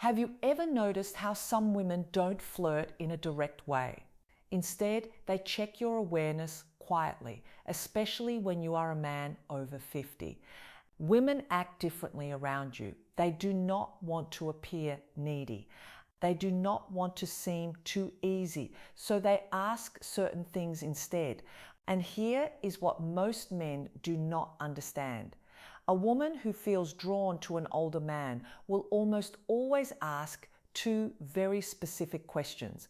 Have you ever noticed how some women don't flirt in a direct way? Instead, they check your awareness quietly, especially when you are a man over 50. Women act differently around you. They do not want to appear needy. They do not want to seem too easy, so they ask certain things instead. And here is what most men do not understand. A woman who feels drawn to an older man will almost always ask two very specific questions.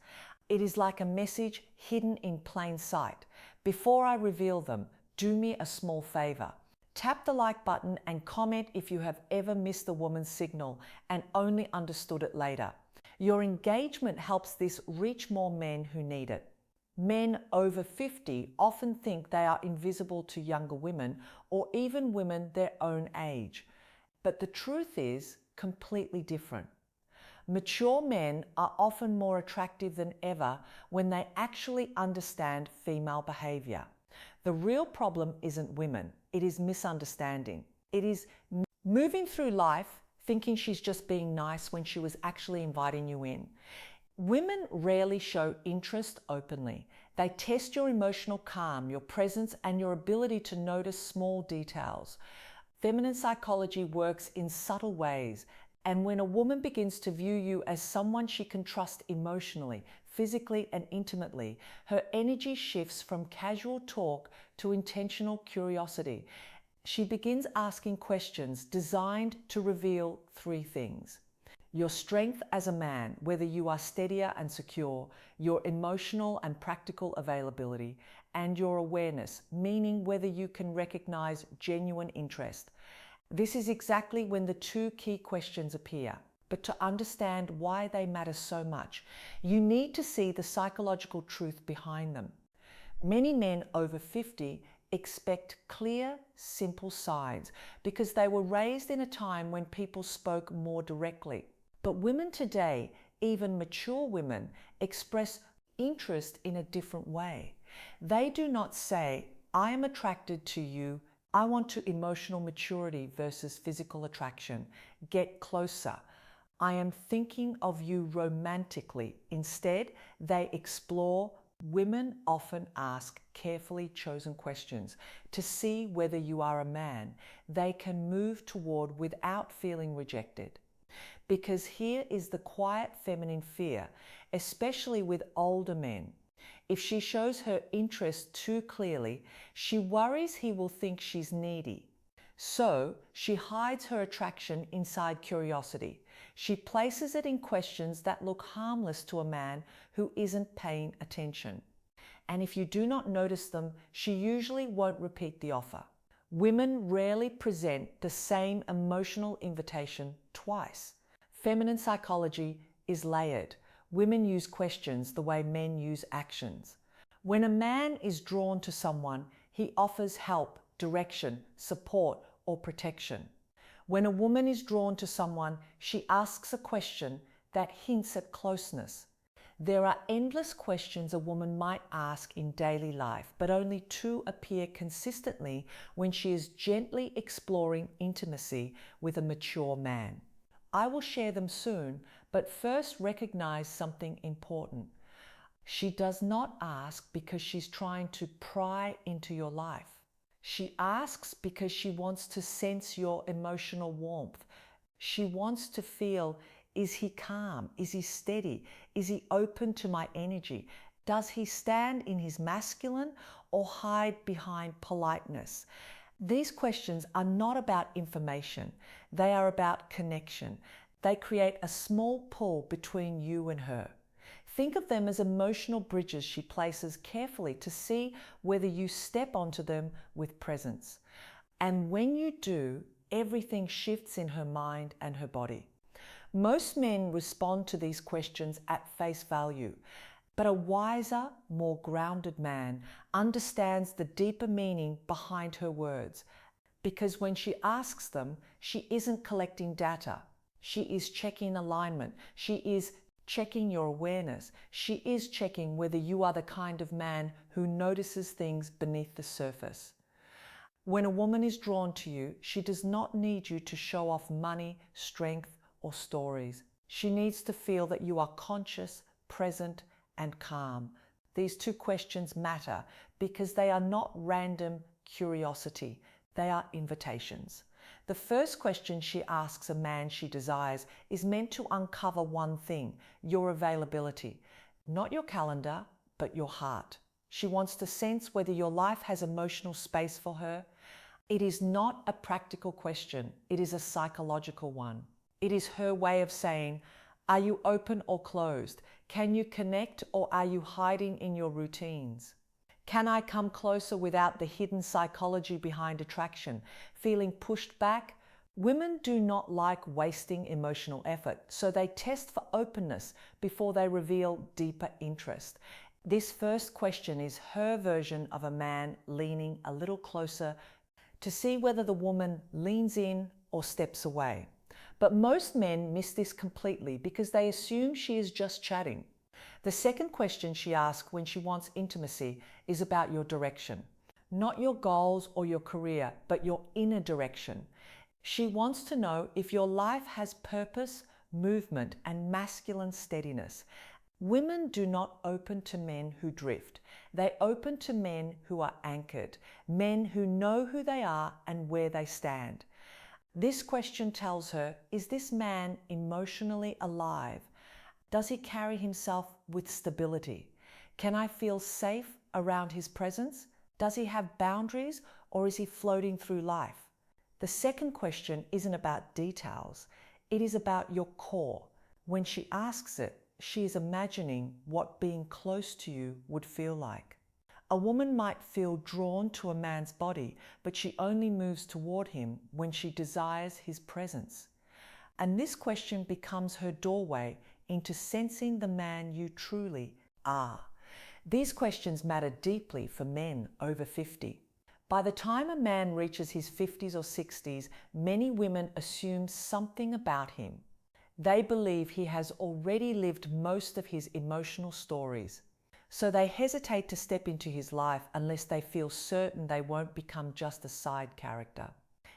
It is like a message hidden in plain sight. Before I reveal them, do me a small favor. Tap the like button and comment if you have ever missed the woman's signal and only understood it later. Your engagement helps this reach more men who need it. Men over 50 often think they are invisible to younger women or even women their own age. But the truth is completely different. Mature men are often more attractive than ever when they actually understand female behavior. The real problem isn't women, it is misunderstanding. It is moving through life thinking she's just being nice when she was actually inviting you in. Women rarely show interest openly. They test your emotional calm, your presence, and your ability to notice small details. Feminine psychology works in subtle ways, and when a woman begins to view you as someone she can trust emotionally, physically, and intimately, her energy shifts from casual talk to intentional curiosity. She begins asking questions designed to reveal three things: your strength as a man, whether you are steadier and secure, your emotional and practical availability, and your awareness, meaning whether you can recognize genuine interest. This is exactly when the two key questions appear. But to understand why they matter so much, you need to see the psychological truth behind them. Many men over 50 expect clear, simple signs because they were raised in a time when people spoke more directly. But women today, even mature women, express interest in a different way. They do not say, I am attracted to you, I want to emotional maturity versus physical attraction. Get closer. I am thinking of you romantically. Instead, they explore. Women often ask carefully chosen questions to see whether you are a man they can move toward without feeling rejected. Because here is the quiet feminine fear, especially with older men. If she shows her interest too clearly, she worries he will think she's needy. So she hides her attraction inside curiosity. She places it in questions that look harmless to a man who isn't paying attention. And if you do not notice them, she usually won't repeat the offer. Women rarely present the same emotional invitation twice. Feminine psychology is layered. Women use questions the way men use actions. When a man is drawn to someone, he offers help, direction, support, or protection. When a woman is drawn to someone, she asks a question that hints at closeness. There are endless questions a woman might ask in daily life, but only two appear consistently when she is gently exploring intimacy with a mature man. I will share them soon, but first recognize something important. She does not ask because she's trying to pry into your life. She asks because she wants to sense your emotional warmth. She wants to feel, is he calm? Is he steady? Is he open to my energy? Does he stand in his masculine or hide behind politeness? These questions are not about information. They are about connection. They create a small pull between you and her. Think of them as emotional bridges she places carefully to see whether you step onto them with presence. And when you do, everything shifts in her mind and her body. Most men respond to these questions at face value, but a wiser, more grounded man understands the deeper meaning behind her words, because when she asks them, she isn't collecting data. She is checking alignment. She is checking your awareness. She is checking whether you are the kind of man who notices things beneath the surface. When a woman is drawn to you, she does not need you to show off money, strength, or stories. She needs to feel that you are conscious, present, and calm. These two questions matter because they are not random curiosity. They are invitations. The first question she asks a man she desires is meant to uncover one thing: your availability. Not your calendar, but your heart. She wants to sense whether your life has emotional space for her. It is not a practical question. It is a psychological one. It is her way of saying, are you open or closed? Can you connect, or are you hiding in your routines? Can I come closer without the hidden psychology behind attraction, feeling pushed back? Women do not like wasting emotional effort, so they test for openness before they reveal deeper interest. This first question is her version of a man leaning a little closer to see whether the woman leans in or steps away. But most men miss this completely because they assume she is just chatting. The second question she asks when she wants intimacy is about your direction. Not your goals or your career, but your inner direction. She wants to know if your life has purpose, movement, and masculine steadiness. Women do not open to men who drift. They open to men who are anchored, men who know who they are and where they stand. This question tells her, is this man emotionally alive? Does he carry himself with stability? Can I feel safe around his presence? Does he have boundaries, or is he floating through life? The second question isn't about details. It is about your core. When she asks it, she is imagining what being close to you would feel like. A woman might feel drawn to a man's body, but she only moves toward him when she desires his presence. And this question becomes her doorway into sensing the man you truly are. These questions matter deeply for men over 50. By the time a man reaches his 50s or 60s, many women assume something about him. They believe he has already lived most of his emotional stories. So they hesitate to step into his life unless they feel certain they won't become just a side character.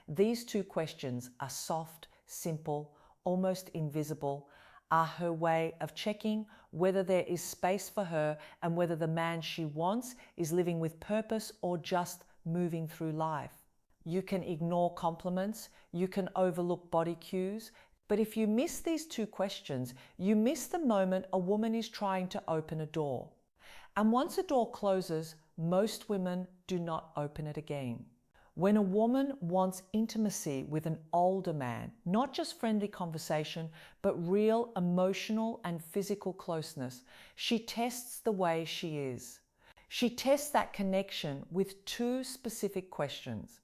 These two questions are soft, simple, almost invisible, are her way of checking whether there is space for her and whether the man she wants is living with purpose or just moving through life. You can ignore compliments, you can overlook body cues, but if you miss these two questions, you miss the moment a woman is trying to open a door. And once a door closes, most women do not open it again. When a woman wants intimacy with an older man, not just friendly conversation, but real emotional and physical closeness, she tests the way she is. She tests that connection with two specific questions.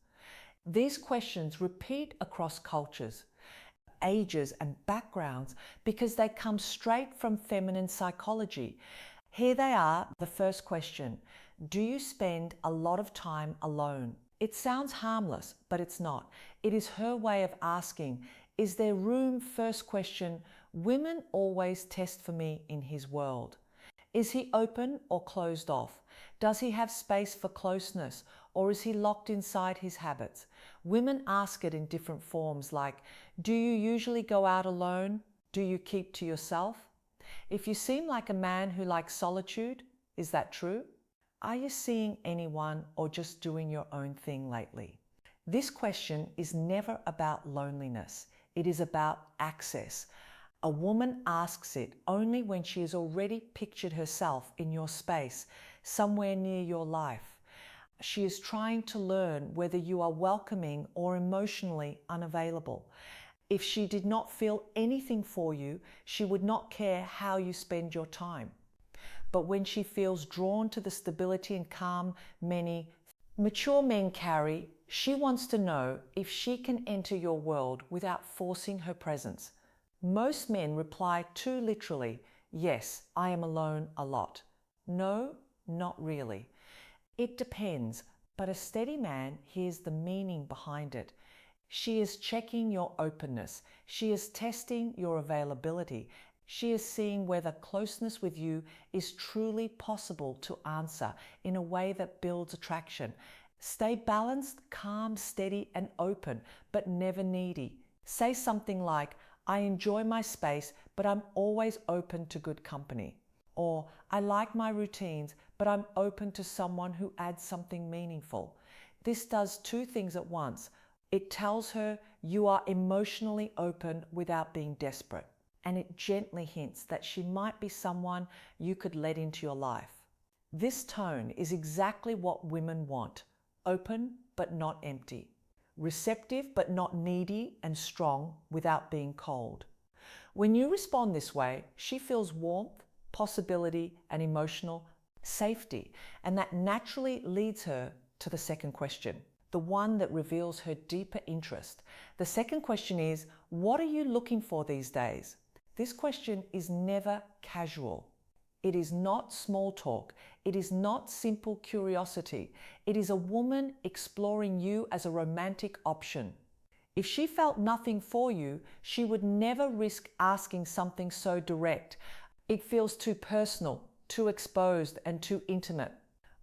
These questions repeat across cultures, ages, and backgrounds because they come straight from feminine psychology. Here they are. The first question: do you spend a lot of time alone? It sounds harmless, but it's not. It is her way of asking, is there room? First question: women always test for me in his world. Is he open or closed off? Does he have space for closeness, or is he locked inside his habits? Women ask it in different forms, like, do you usually go out alone? Do you keep to yourself? If you seem like a man who likes solitude, is that true? Are you seeing anyone or just doing your own thing lately? This question is never about loneliness. It is about access. A woman asks it only when she has already pictured herself in your space, somewhere near your life. She is trying to learn whether you are welcoming or emotionally unavailable. If she did not feel anything for you, she would not care how you spend your time. But when she feels drawn to the stability and calm many mature men carry, she wants to know if she can enter your world without forcing her presence. Most men reply too literally, yes, I am alone a lot. No, not really. It depends, but a steady man hears the meaning behind it. She is checking your openness. She is testing your availability. She is seeing whether closeness with you is truly possible to answer in a way that builds attraction. Stay balanced, calm, steady, and open, but never needy. Say something like, I enjoy my space, but I'm always open to good company. Or I like my routines, but I'm open to someone who adds something meaningful. This does two things at once. It tells her you are emotionally open without being desperate. And it gently hints that she might be someone you could let into your life. This tone is exactly what women want. Open but not empty. Receptive but not needy and strong without being cold. When you respond this way, she feels warmth, possibility, and emotional safety, and that naturally leads her to the second question, the one that reveals her deeper interest. The second question is, what are you looking for these days? This question is never casual. It is not small talk. It is not simple curiosity. It is a woman exploring you as a romantic option. If she felt nothing for you, she would never risk asking something so direct. It feels too personal, too exposed, and too intimate.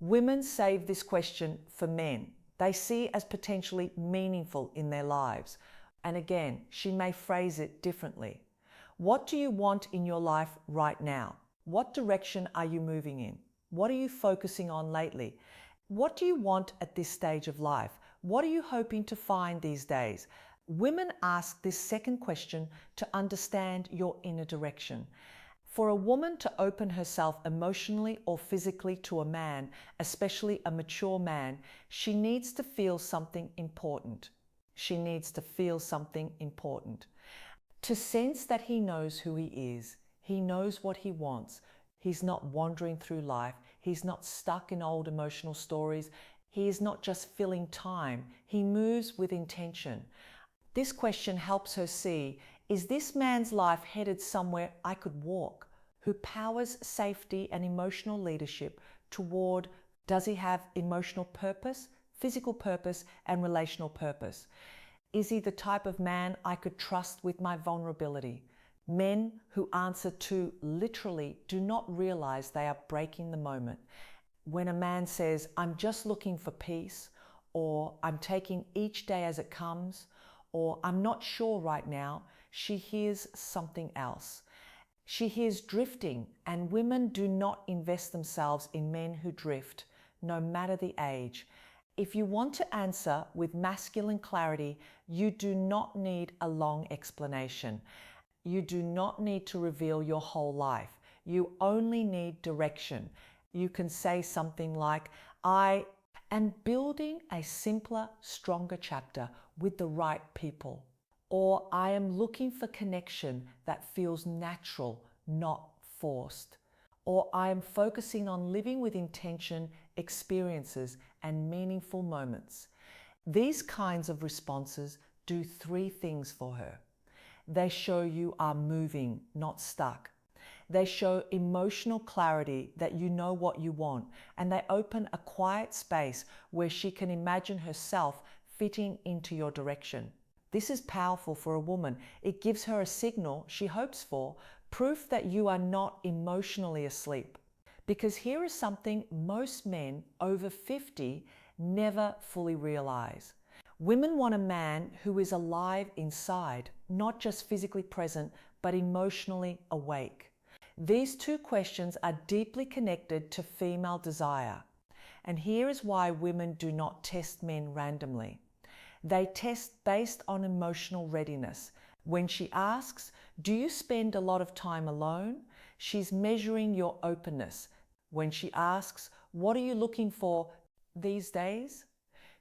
Women save this question for men. They see it as potentially meaningful in their lives. And again, she may phrase it differently. What do you want in your life right now? What direction are you moving in? What are you focusing on lately? What do you want at this stage of life? What are you hoping to find these days? Women ask this second question to understand your inner direction. For a woman to open herself emotionally or physically to a man, especially a mature man, she needs to feel something important. She needs to feel something important. To sense that he knows who he is, he knows what he wants. He's not wandering through life. He's not stuck in old emotional stories. He is not just filling time. He moves with intention. This question helps her see, is this man's life headed somewhere I could walk? Who powers safety and emotional leadership toward, does he have emotional purpose, physical purpose, and relational purpose? Is he the type of man I could trust with my vulnerability? Men who answer too literally do not realize they are breaking the moment. When a man says, I'm just looking for peace, or I'm taking each day as it comes, or I'm not sure right now, she hears something else. She hears drifting, and women do not invest themselves in men who drift, no matter the age. If you want to answer with masculine clarity, you do not need a long explanation. You do not need to reveal your whole life. You only need direction. You can say something like, I am building a simpler, stronger chapter with the right people. Or I am looking for connection that feels natural, not forced. Or I am focusing on living with intention, experiences, and meaningful moments. These kinds of responses do three things for her. They show you are moving, not stuck. They show emotional clarity that you know what you want, and they open a quiet space where she can imagine herself fitting into your direction. This is powerful for a woman. It gives her a signal she hopes for, proof that you are not emotionally asleep. Because here is something most men over 50 never fully realize. Women want a man who is alive inside, not just physically present, but emotionally awake. These two questions are deeply connected to female desire. And here is why women do not test men randomly. They test based on emotional readiness. When she asks, do you spend a lot of time alone? She's measuring your openness. When she asks, what are you looking for these days?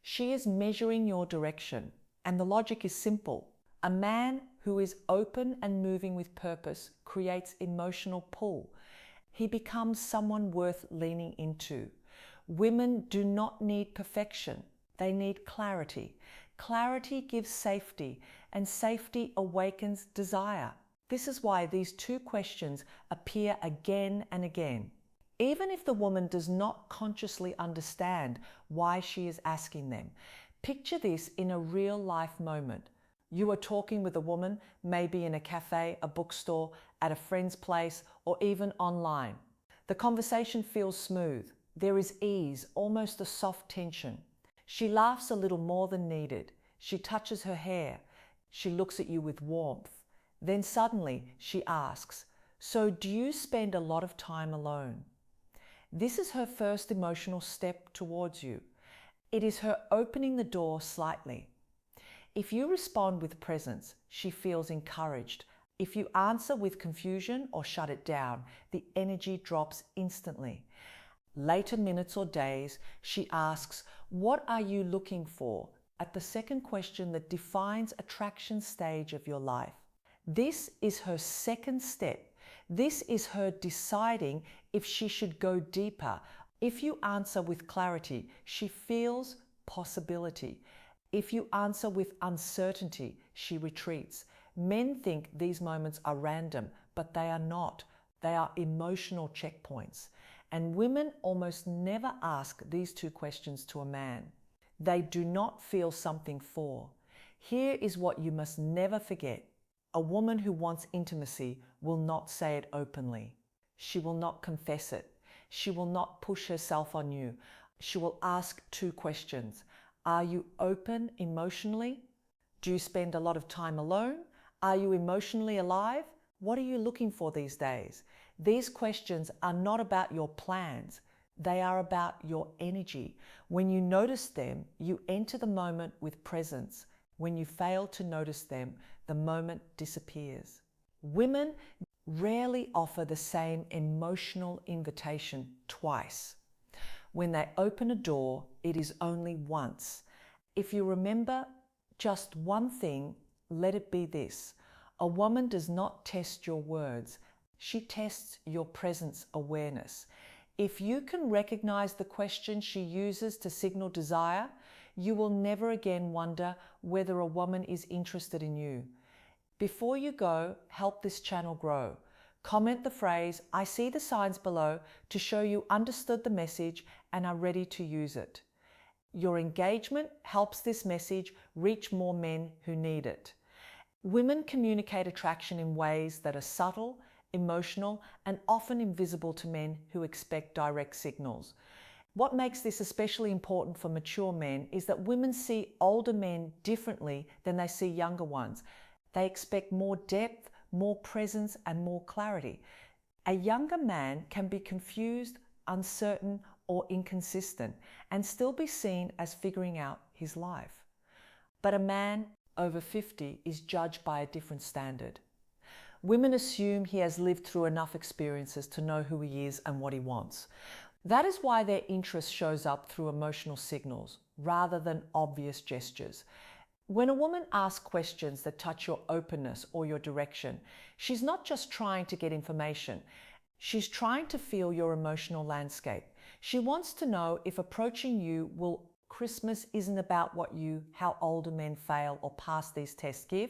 She is measuring your direction. And the logic is simple. A man who is open and moving with purpose creates emotional pull. He becomes someone worth leaning into. Women do not need perfection. They need clarity. Clarity gives safety, and safety awakens desire. This is why these two questions appear again and again. Even if the woman does not consciously understand why she is asking them, picture this in a real-life moment. You are talking with a woman, maybe in a cafe, a bookstore, at a friend's place, or even online. The conversation feels smooth. There is ease, almost a soft tension. She laughs a little more than needed. She touches her hair. She looks at you with warmth. Then suddenly she asks, "So do you spend a lot of time alone?" This is her first emotional step towards you. It is her opening the door slightly. If you respond with presence, she feels encouraged. If you answer with confusion or shut it down, the energy drops instantly. Later minutes or days, she asks, "What are you looking for?" at the second question that defines attraction stage of your life. This is her second step. This is her deciding if she should go deeper. If you answer with clarity, she feels possibility. If you answer with uncertainty, she retreats. Men think these moments are random, but they are not. They are emotional checkpoints. And women almost never ask these two questions to a man. They do not feel something for. Here is what you must never forget. A woman who wants intimacy will not say it openly. She will not confess it. She will not push herself on you. She will ask two questions. Are you open emotionally? Do you spend a lot of time alone? Are you emotionally alive? What are you looking for these days? These questions are not about your plans. They are about your energy. When you notice them, you enter the moment with presence. When you fail to notice them, the moment disappears. Women rarely offer the same emotional invitation twice. When they open a door, it is only once. If you remember just one thing, let it be this. A woman does not test your words. She tests your presence awareness. If you can recognize the question she uses to signal desire, you will never again wonder whether a woman is interested in you. Before you go, help this channel grow. Comment the phrase, "I see the signs below," to show you understood the message and are ready to use it. Your engagement helps this message reach more men who need it. Women communicate attraction in ways that are subtle, emotional, and often invisible to men who expect direct signals. What makes this especially important for mature men is that women see older men differently than they see younger ones. They expect more depth, more presence, and more clarity. A younger man can be confused, uncertain, or inconsistent and still be seen as figuring out his life. But a man over 50 is judged by a different standard. Women assume he has lived through enough experiences to know who he is and what he wants. That is why their interest shows up through emotional signals rather than obvious gestures. When a woman asks questions that touch your openness or your direction, she's not just trying to get information. She's trying to feel your emotional landscape. She wants to know if approaching you will. Christmas isn't about how older men fail or pass these tests give.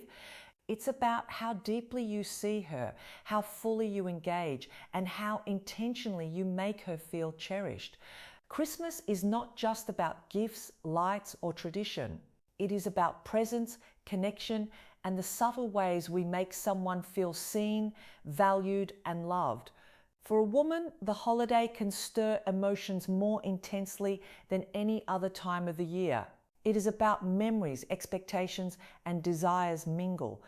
It's about how deeply you see her, how fully you engage, and how intentionally you make her feel cherished. Christmas is not just about gifts, lights, or tradition. It is about presence, connection, and the subtle ways we make someone feel seen, valued, and loved. For a woman, the holiday can stir emotions more intensely than any other time of the year. It is about memories, expectations, and desires mingle,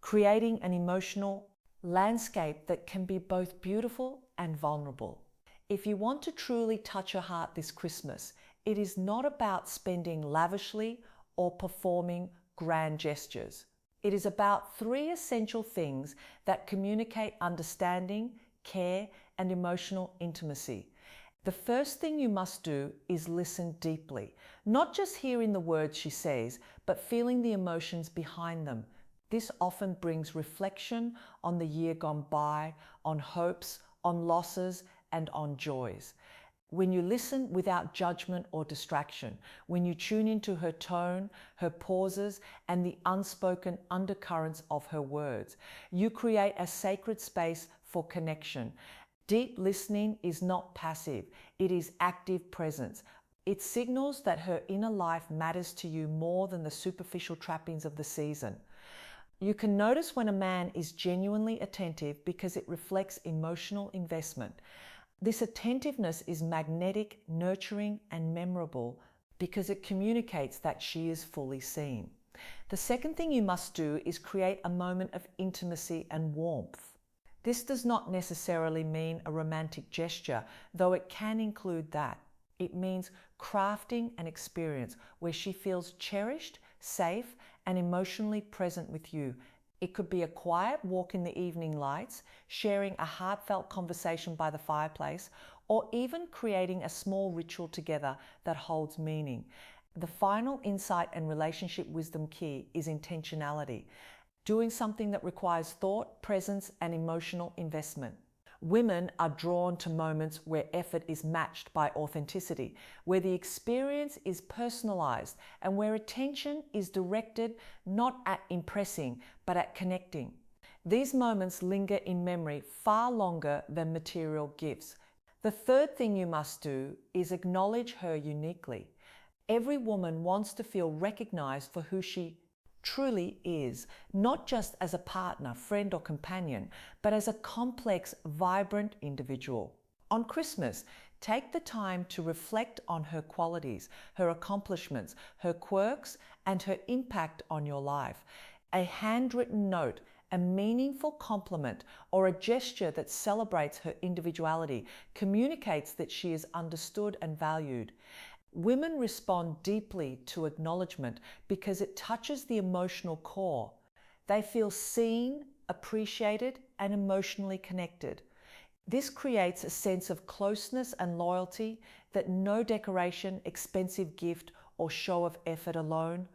creating an emotional landscape that can be both beautiful and vulnerable. If you want to truly touch her heart this Christmas, it is not about spending lavishly or performing grand gestures. It is about three essential things that communicate understanding, care, and emotional intimacy. The first thing you must do is listen deeply, not just hearing the words she says, but feeling the emotions behind them. This often brings reflection on the year gone by, on hopes, on losses, and on joys. When you listen without judgment or distraction, when you tune into her tone, her pauses, and the unspoken undercurrents of her words, you create a sacred space for connection. Deep listening is not passive, it is active presence. It signals that her inner life matters to you more than the superficial trappings of the season. You can notice when a man is genuinely attentive because it reflects emotional investment. This attentiveness is magnetic, nurturing, and memorable because it communicates that she is fully seen. The second thing you must do is create a moment of intimacy and warmth. This does not necessarily mean a romantic gesture, though it can include that. It means crafting an experience where she feels cherished, safe, and emotionally present with you. It could be a quiet walk in the evening lights, sharing a heartfelt conversation by the fireplace, or even creating a small ritual together that holds meaning. The final insight and relationship wisdom key is intentionality, doing something that requires thought, presence, and emotional investment. Women are drawn to moments where effort is matched by authenticity, where the experience is personalized, and where attention is directed not at impressing, but at connecting. These moments linger in memory far longer than material gifts. The third thing you must do is acknowledge her uniquely. Every woman wants to feel recognized for who she truly is, not just as a partner, friend, or companion, but as a complex, vibrant individual. On Christmas, take the time to reflect on her qualities, her accomplishments, her quirks, and her impact on your life. A handwritten note, a meaningful compliment, or a gesture that celebrates her individuality communicates that she is understood and valued. Women respond deeply to acknowledgement because it touches the emotional core. They feel seen, appreciated, and emotionally connected. This creates a sense of closeness and loyalty that no decoration, expensive gift, or show of effort alone